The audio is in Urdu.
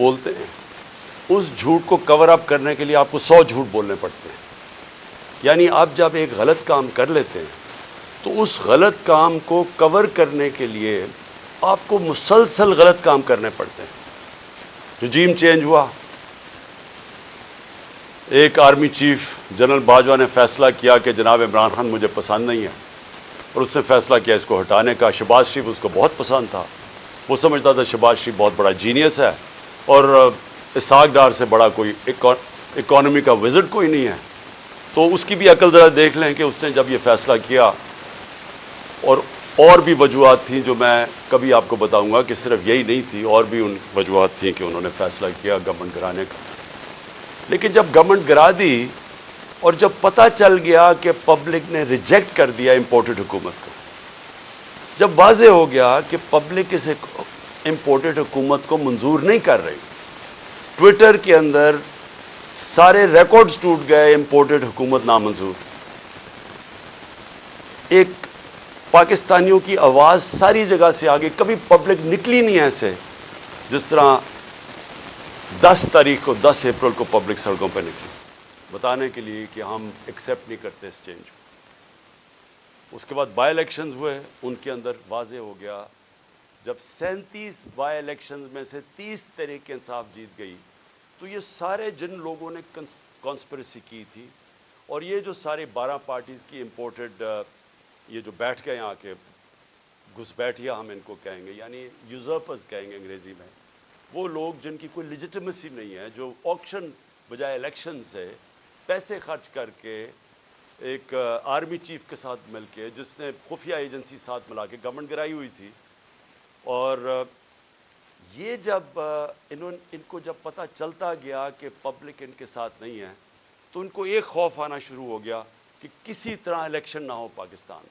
بولتے ہیں اس جھوٹ کو کور اپ کرنے کے لیے آپ کو 100 جھوٹ بولنے پڑتے ہیں. یعنی آپ جب ایک غلط کام کر لیتے ہیں تو اس غلط کام کو کور کرنے کے لیے آپ کو مسلسل غلط کام کرنے پڑتے ہیں. رجیم چینج ہوا، ایک آرمی چیف جنرل باجوہ نے فیصلہ کیا کہ جناب عمران خان مجھے پسند نہیں ہے، اور اس نے فیصلہ کیا اس کو ہٹانے کا. شہباز شریف اس کو بہت پسند تھا، وہ سمجھتا تھا شہباز شریف بہت بڑا جینیس ہے اور اسحاق ڈار سے بڑا کوئی اکانومی کا وزٹ کوئی نہیں ہے. تو اس کی بھی عقل ذرا دیکھ لیں کہ اس نے جب یہ فیصلہ کیا، اور بھی وجوہات تھیں جو میں کبھی آپ کو بتاؤں گا کہ صرف یہی نہیں تھی، اور بھی ان وجوہات تھیں کہ انہوں نے فیصلہ کیا گورنمنٹ گرانے کا. لیکن جب گورنمنٹ گرا دی اور جب پتہ چل گیا کہ پبلک نے ریجیکٹ کر دیا امپورٹڈ حکومت کو، جب واضح ہو گیا کہ پبلک اس امپورٹڈ حکومت کو منظور نہیں کر رہی، ٹویٹر کے اندر سارے ریکارڈز ٹوٹ گئے، امپورٹڈ حکومت نامنظور. ایک پاکستانیوں کی آواز ساری جگہ سے آگے، کبھی پبلک نکلی نہیں ایسے جس طرح 10 تاریخ کو 10 اپریل کو پبلک سڑکوں پہ نکلی بتانے کے لیے کہ ہم ایکسیپٹ نہیں کرتے اس چینج کو. اس کے بعد بائی الیکشنز ہوئے، ان کے اندر واضح ہو گیا جب 37 بائی الیکشنز میں سے 30 تحریک انصاف جیت گئی تو یہ سارے جن لوگوں نے کانسپریسی کی تھی، اور یہ جو سارے 12 پارٹیز کی امپورٹڈ یہ جو بیٹھ گئے آ کے گھس بیٹھیا ہم ان کو کہیں گے، یعنی یوزرپرز کہیں گے انگریزی میں، وہ لوگ جن کی کوئی لیجیٹمیسی نہیں ہے، جو آکشن بجائے الیکشن سے پیسے خرچ کر کے ایک آرمی چیف کے ساتھ مل کے، جس نے خفیہ ایجنسی ساتھ ملا کے گورنمنٹ گرائی ہوئی تھی. اور یہ جب ان کو جب پتہ چلتا گیا کہ پبلک ان کے ساتھ نہیں ہے تو ان کو ایک خوف آنا شروع ہو گیا کہ کسی طرح الیکشن نہ ہو پاکستان میں.